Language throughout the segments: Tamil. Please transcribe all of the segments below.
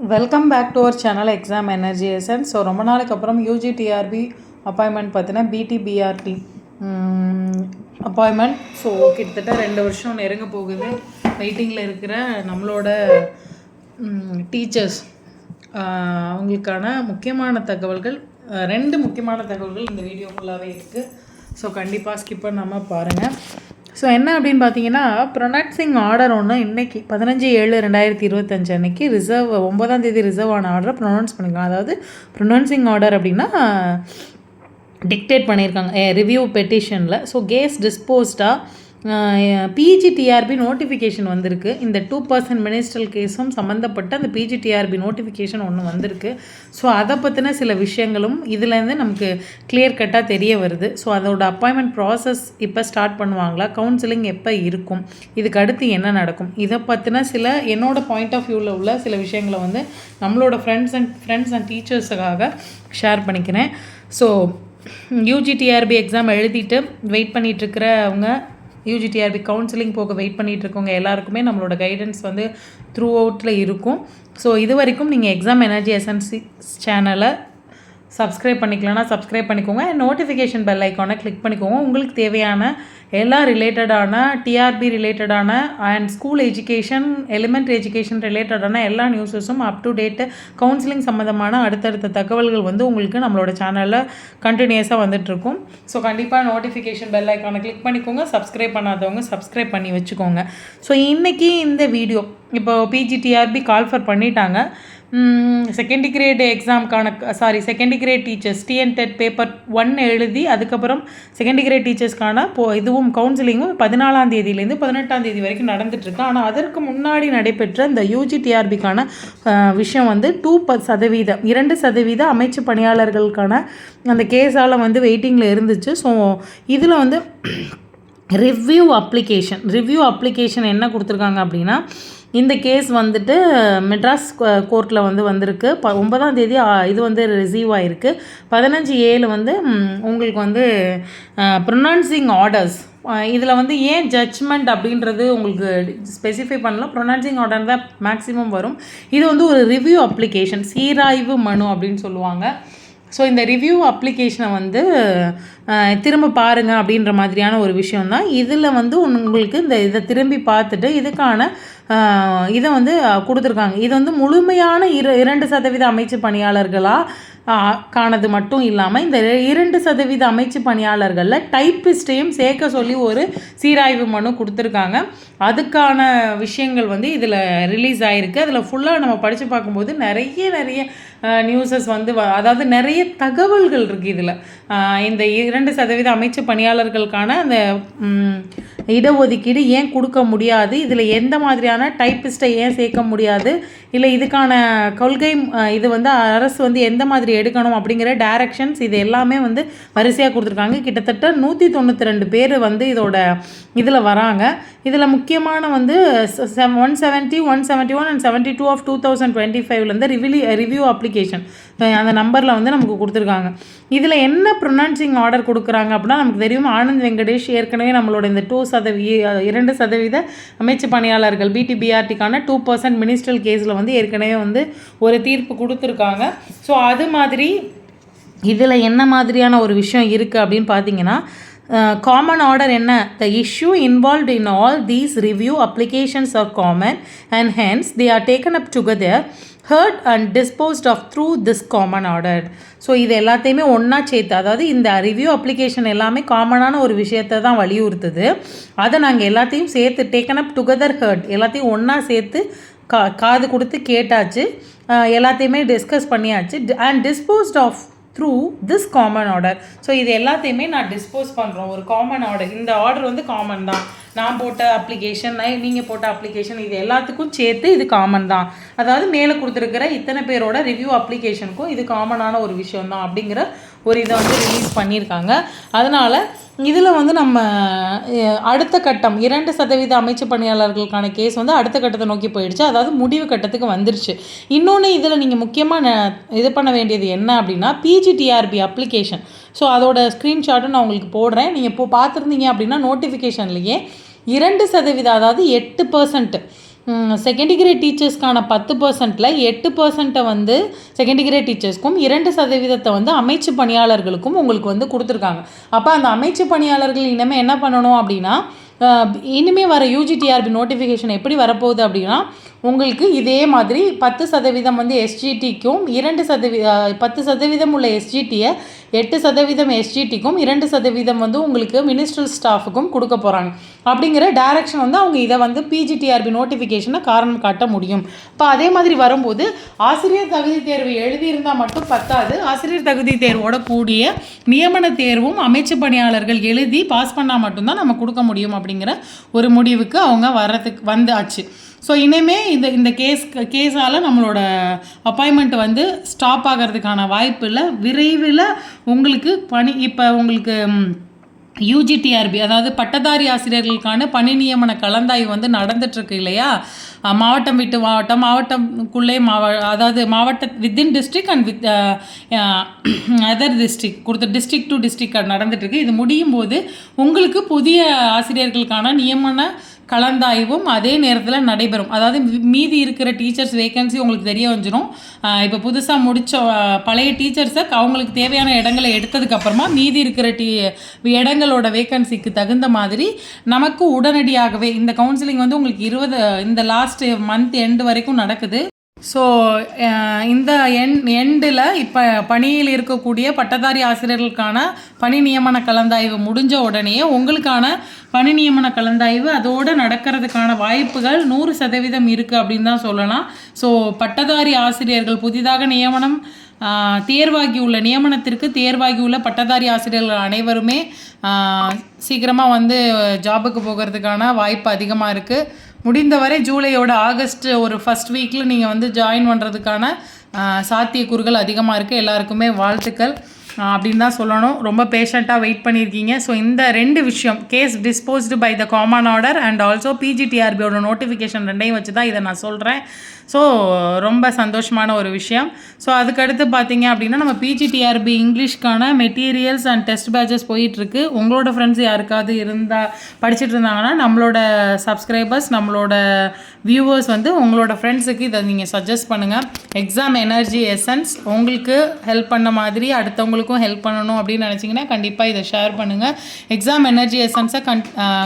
Welcome back to our channel exam energy essence. So ரொம்ப நாளுக்கு அப்புறம் யூஜிடிஆர்பி அப்பாயின்மெண்ட் பார்த்தீங்கன்னா பிடிபிஆர்டி அப்பாயின்மெண்ட். ஸோ கிட்டத்தட்ட 2 வருஷம் நெருங்க போகுது. வெயிட்டிங்கில் இருக்கிற நம்மளோட டீச்சர்ஸ் அவங்களுக்கான முக்கியமான தகவல்கள், 2 முக்கியமான தகவல்கள் இந்த வீடியோ ஃபுல்லாகவே இருக்குது. ஸோ கண்டிப்பாக ஸ்கிப் பண்ணாமல் பாருங்கள். ஸோ என்ன அப்படின்னு பார்த்தீங்கன்னா, ப்ரொனன்சிங் ஆர்டர் ஒன்று இன்றைக்கி 15/7/2025 அன்றைக்கி ரிசர்வ் 9ஆம் தேதி ரிசர்வ் ஆன ஆர்டரை ப்ரொனவுன்ஸ் பண்ணிக்கலாம். அதாவது ப்ரொனன்சிங் ஆர்டர் அப்படின்னா டிக்டேட் பண்ணியிருக்காங்க ரிவ்யூ பெட்டிஷனில். ஸோ கேஸ் டிஸ்போஸ்டாக பிஜிடிஆர்பி நோட்டிஃபிகேஷன் வந்திருக்கு. இந்த 2% மினிஸ்ட்ரல் கேஸும் சம்மந்தப்பட்ட அந்த பிஜிடிஆர்பி நோட்டிஃபிகேஷன் ஒன்று வந்திருக்கு. ஸோ அதை பற்றின சில விஷயங்களும் இதுலேருந்து நமக்கு கிளியர் கட்டாக தெரிய வருது. ஸோ அதோட அப்பாயின்மெண்ட் ப்ராசஸ் இப்போ ஸ்டார்ட் பண்ணுவாங்களா, கவுன்சிலிங் எப்போ இருக்கும், இதுக்கு அடுத்து என்ன நடக்கும், இதை பற்றின சில என்னோடய பாயிண்ட் ஆஃப் வியூவில் உள்ள சில விஷயங்களை வந்து நம்மளோட ஃப்ரெண்ட்ஸ் அண்ட் டீச்சர்ஸுக்காக ஷேர் பண்ணிக்கிறேன். ஸோ யூஜிடிஆர்பி எக்ஸாம் எழுதிட்டு வெயிட் பண்ணிகிட்ருக்கிறவங்க, யூஜிடிஆர்பி கவுன்சிலிங் போக வெயிட் பண்ணிகிட்ருக்கவங்க எல்லாருக்குமே நம்மளோட கைடன்ஸ் வந்து த்ரூ அவுட்டில் இருக்கும். ஸோ இது வரைக்கும் நீங்கள் எக்ஸாம் எனர்ஜி எசன்ஸ் சேனலை சப்ஸ்கிரைப் பண்ணிக்கலன்னா சப்ஸ்கிரைப் பண்ணிக்கோங்க. நோட்டிஃபிகேஷன் பெல் ஐக்கானை கிளிக் பண்ணிக்கோங்க. உங்களுக்கு தேவையான எல்லா ரிலேட்டடான டிஆர்பி ரிலேட்டடான and school education, elementary education ரிலேட்டடான எல்லா நியூஸஸும் அப் டு டேட்டு கவுன்சிலிங் சம்மந்தமான அடுத்தடுத்த தகவல்கள் வந்து உங்களுக்கு நம்மளோட சேனலில் கண்டினியூஸாக வந்துட்டுருக்கும். ஸோ கண்டிப்பாக நோட்டிஃபிகேஷன் பெல் ஐக்கானை கிளிக் பண்ணிக்கோங்க. சப்ஸ்கிரைப் பண்ணாதவங்க சப்ஸ்கிரைப் பண்ணி வச்சுக்கோங்க. ஸோ இன்றைக்கி இந்த வீடியோ இப்போ பிஜிடிஆர்பி கால்ஃபர் பண்ணிட்டாங்க. செகண்ட் கிரேட் எக்ஸாமுக்கான second grade teachers TNTET paper 1 எழுதி அதுக்கப்புறம் செகண்ட் கிரேட் டீச்சர்ஸ்க்கான இதுவும் கவுன்சிலிங்கும் 14ஆம் தேதியிலேருந்து 18ஆம் தேதி வரைக்கும் நடந்துட்டுருக்கு. ஆனால் அதற்கு முன்னாடி நடைபெற்ற இந்த யூஜிடிஆர்பிக்கான விஷயம் வந்து 2% அமைச்சு பணியாளர்களுக்கான அந்த கேஸால் வந்து வெயிட்டிங்கில் இருந்துச்சு. ஸோ இதில் வந்து ரிவ்யூ அப்ளிகேஷன் என்ன கொடுத்துருக்காங்க அப்படின்னா, இந்த கேஸ் வந்துட்டு மெட்ராஸ் கோர்ட்டில் வந்து வந்திருக்கு. 9ஆம் தேதி இது வந்து ரிசீவ் ஆகிருக்கு. 15/7 வந்து உங்களுக்கு வந்து ப்ரொனன்சிங் ஆர்டர்ஸ். இதில் வந்து ஏன் ஜட்ஜ்மெண்ட் அப்படின்றது உங்களுக்கு ஸ்பெசிஃபை பண்ணலாம். ப்ரொனன்சிங் ஆர்டர் தான் மேக்ஸிமம் வரும். இது வந்து ஒரு ரிவ்யூ அப்ளிகேஷன், சீராய்வு மனு அப்படின்னு சொல்லுவாங்க. ஸோ இந்த ரிவ்யூ அப்ளிகேஷனை வந்து திரும்ப பாருங்கள் அப்படின்ற மாதிரியான ஒரு விஷயந்தான். இதில் வந்து உங்களுக்கு இதை திரும்பி பார்த்துட்டு இதுக்கான இதை வந்து கொடுத்துருக்காங்க. இது வந்து முழுமையான 2% அமைச்சு பணியாளர்களாக காணது மட்டும் இல்லாமல் இந்த 2% அமைச்சு பணியாளர்களில் டைப்பிஸ்டையும் சேர்க்க சொல்லி ஒரு சீராய்வு மனு கொடுத்துருக்காங்க. அதுக்கான விஷயங்கள் வந்து இதில் ரிலீஸ் ஆகிருக்கு. அதில் ஃபுல்லாக நம்ம படித்து பார்க்கும்போது நிறைய நியூஸஸ் வந்து அதாவது நிறைய தகவல்கள் இருக்குது. இதில் இந்த 2% அமைச்சு பணியாளர்களுக்கான அந்த இடஒதுக்கீடு ஏன் கொடுக்க முடியாது, இதில் எந்த மாதிரியான டைப்பிஸ்ட்டை ஏன் சேர்க்க முடியாது, இல்லை இதுக்கான கொள்கை இது வந்து அரசு வந்து எந்த மாதிரி எடுக்கணும் அப்படிங்கிற டைரக்ஷன்ஸ், இது எல்லாமே வந்து வரிசையாக கொடுத்துருக்காங்க. கிட்டத்தட்ட 192 பேர் வந்து இதில் வராங்க. இதில் முக்கியமான வந்து 170, 171 and 72 of 2025 ரிவ்யூ அப்ளிகேஷன் அந்த நம்பரில் வந்து நமக்கு கொடுத்துருக்காங்க. இதில் என்ன ப்ரொனன்சிங் ஆர்டர் கொடுக்குறாங்க அப்படின்னா, நமக்கு தெரியும் ஆனந்த் வெங்கடேஷ் ஏற்கனவே நம்மளோட இந்த 2% அமைச்சு பணியாளர்கள் பிடிபிஆர்டிக்கான 2% மினிஸ்ட்ரல் கேஸில் வந்து ஏற்கனவே வந்து ஒரு தீர்ப்பு கொடுத்துருக்காங்க. ஸோ அது மாதிரி இதில் என்ன மாதிரியான ஒரு விஷயம் இருக்குது அப்படின்னு பார்த்தீங்கன்னா, காமன் ஆர்டர் என்ன, the issue involved in all these review applications R common and hence they are taken up together, heard and disposed of through this common order. So இது எல்லாத்தையுமே ஒன்றா சேர்த்து, அதாவது இந்த ரிவ்யூ அப்ளிகேஷன் எல்லாமே காமனான ஒரு விஷயத்தை தான் வலியுறுத்துது. அதை நாங்கள் எல்லாத்தையும் சேர்த்து டேக்கன் அப் டுகெதர் ஹர்ட் எல்லாத்தையும் ஒன்றா சேர்த்து காது கொடுத்து கேட்டாச்சு, எல்லாத்தையுமே டிஸ்கஸ் பண்ணியாச்சு and disposed of through this common order. So இது எல்லாத்தையுமே நான் டிஸ்போஸ் பண்ணுறோம் ஒரு காமன் ஆர்டர். இந்த ஆர்டர் வந்து காமன் தான், நான் போட்ட அப்ளிகேஷன், நீங்கள் போட்ட அப்ளிகேஷன், இது எல்லாத்துக்கும் சேர்த்து இது காமன் தான். அதாவது மேலே கொடுத்துருக்கிற இத்தனை பேரோட ரிவ்யூ அப்ளிகேஷனுக்கும் இது காமனான ஒரு விஷயம் தான் அப்படிங்கிற ஒரு இதை வந்து ரிலீஸ் பண்ணியிருக்காங்க. அதனால் இதில் வந்து நம்ம அடுத்த கட்டம் 2% அமைச்சு பணியாளர்களுக்கான கேஸ் வந்து அடுத்த கட்டத்தை நோக்கி போயிடுச்சு. அதாவது முடிவு கட்டத்துக்கு வந்துருச்சு. இன்னொன்று இதில் நீங்கள் முக்கியமாக இது பண்ண வேண்டியது என்ன அப்படின்னா, பிஜிடிஆர்பி அப்ளிகேஷன். ஸோ அதோட ஸ்க்ரீன்ஷாட்டும் நான் உங்களுக்கு போடுறேன். நீங்கள் இப்போ பார்த்துருந்தீங்க அப்படின்னா நோட்டிஃபிகேஷன்லேயே 2% அதாவது 8% செகண்ட் கிரேட் டீச்சர்ஸ்க்கான 10%ல் 8% வந்து செகண்ட் கிரேட் டீச்சர்ஸ்க்கும் 2% வந்து அமைச்சு பணியாளர்களுக்கும் உங்களுக்கு வந்து கொடுத்துருக்காங்க. அப்போ அந்த அமைச்சு பணியாளர்கள் இனிமேல் என்ன பண்ணணும் அப்படின்னா, இனிமேல் வர யூஜிடிஆர்பி நோட்டிஃபிகேஷன் எப்படி வரப்போகுது அப்படின்னா, உங்களுக்கு இதே மாதிரி 10% வந்து எஸ்ஜிடிக்கும் 10% உள்ள எஸ்ஜிடியை 8% எஸ்ஜிடிக்கும் 2% வந்து உங்களுக்கு மினிஸ்ட்ரல் ஸ்டாஃபுக்கும் கொடுக்க போகிறாங்க. அப்படிங்கிற டைரக்ஷன் வந்து அவங்க இதை வந்து பிஜிடிஆர்பி நோட்டிஃபிகேஷனை காரணம் காட்ட முடியும். இப்போ அதே மாதிரி வரும்போது ஆசிரியர் தகுதி தேர்வு எழுதியிருந்தால் மட்டும் பத்தாது, ஆசிரியர் தகுதி தேர்வோட கூடிய நியமன தேர்வும் அமைச்சு பணியாளர்கள் எழுதி பாஸ் பண்ணால் மட்டும்தான் நம்ம கொடுக்க முடியும் அப்படிங்கிற ஒரு முடிவுக்கு அவங்க வந்தாச்சு. ஸோ இனிமே இந்த கேஸால் நம்மளோட அப்பாயின்மெண்ட் வந்து ஸ்டாப் ஆகிறதுக்கான வாய்ப்பு இல்லை. விரைவில் உங்களுக்கு இப்போ உங்களுக்கு யூஜிடிஆர்பி அதாவது பட்டதாரி ஆசிரியர்களுக்கான பணி நியமன கலந்தாய்வு வந்து நடந்துட்டுருக்கு இல்லையா, மாவட்டம் விட்டு மாவட்டம், மாவட்டம்குள்ளே அதாவது within district and other district district to district நடந்துட்டுருக்கு. இது முடியும் போது உங்களுக்கு புதிய ஆசிரியர்களுக்கான நியமன கலந்தாய்வும் அதே நேரத்தில் நடைபெறும். அதாவது மீதி இருக்கிற டீச்சர்ஸ் வேகன்சி உங்களுக்கு தெரிய வந்துடும். இப்போ புதுசாக முடித்த பழைய டீச்சர்ஸை அவங்களுக்கு தேவையான இடங்களை எடுத்ததுக்கப்புறமா மீதி இருக்கிற இடங்களோட வேகன்சிக்கு தகுந்த மாதிரி நமக்கு உடனடியாகவே இந்த கவுன்சிலிங் வந்து உங்களுக்கு இந்த லாஸ்ட் மந்த் எண்டு வரைக்கும் நடக்குது. ஸோ இந்த எண்டில் இப்போ பணியில் இருக்கக்கூடிய பட்டதாரி ஆசிரியர்களுக்கான பணி நியமன கலந்தாய்வு முடிஞ்ச உடனே உங்களுக்கான பணி நியமன கலந்தாய்வு அதோடு நடக்கிறதுக்கான வாய்ப்புகள் 100% இருக்குது அப்படின்னு தான் சொல்லலாம். ஸோ பட்டதாரி ஆசிரியர்கள் புதிதாக நியமனத்திற்கு தேர்வாகியுள்ள பட்டதாரி ஆசிரியர்கள் அனைவருமே சீக்கிரமாக வந்து ஜாபுக்கு போகிறதுக்கான வாய்ப்பு அதிகமாக இருக்குது. முடிந்தவரை ஜூலையோட ஆகஸ்ட் ஒரு ஃபஸ்ட் வீக்கில் நீங்கள் வந்து ஜாயின் பண்ணுறதுக்கான சாத்தியக்கூறுகள் அதிகமாக இருக்குது. எல்லாருக்குமே வாழ்த்துக்கள் அப்படின்னு தான் சொல்லணும். ரொம்ப பேஷண்ட்டாக வெயிட் பண்ணியிருக்கீங்க. ஸோ இந்த 2 விஷயம், case disposed by the common order and also பிஜிடிஆர்பியோட நோட்டிஃபிகேஷன் ரெண்டையும் வச்சு தான் இதை நான் சொல்கிறேன். ஸோ ரொம்ப சந்தோஷமான ஒரு விஷயம். ஸோ அதுக்கடுத்து பார்த்தீங்க அப்படின்னா நம்ம பிஜிடிஆர்பி இங்கிலீஷ்க்கான மெட்டீரியல்ஸ் அண்ட் டெஸ்ட் பேட்சஸ் போயிட்டுருக்கு. உங்களோட ஃப்ரெண்ட்ஸ் யாருக்காவது படிச்சுட்டு இருந்தாங்கன்னா நம்மளோட சப்ஸ்கிரைபர்ஸ், நம்மளோட வியூவர்ஸ் வந்து உங்களோட ஃப்ரெண்ட்ஸுக்கு இதை நீங்கள் சஜஸ்ட் பண்ணுங்கள். எக்ஸாம் எனர்ஜி எசன்ஸ் உங்களுக்கு ஹெல்ப் பண்ண மாதிரி அடுத்தவங்களுக்கும் ஹெல்ப் பண்ணணும் அப்படின்னு நினச்சிங்கன்னா கண்டிப்பாக இதை ஷேர் பண்ணுங்கள். எக்ஸாம் எனர்ஜி எசன்ஸை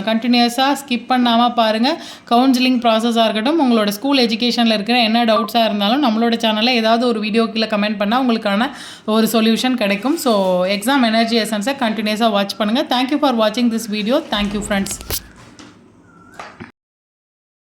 கண்டினியூஸாக ஸ்கிப் பண்ணாமல் பாருங்கள். கவுன்சிலிங் ப்ராசஸாக இருக்கட்டும், உங்களோட ஸ்கூல் எஜுகேஷனில் இருக்கிற என்ன டவுட்ஸாக இருந்தாலும் நம்மளோட சேனலில் ஏதாவது ஒரு வீடியோ கீழே கமெண்ட் பண்ணால் உங்களுக்கான ஒரு சொல்யூஷன் கிடைக்கும். ஸோ எக்ஸாம் எனர்ஜி எசன்ஸை கண்டினியூஸாக வாட்ச் பண்ணுங்கள். தேங்க்யூ ஃபார் வாட்சிங் திஸ் வீடியோ. Thank you friends.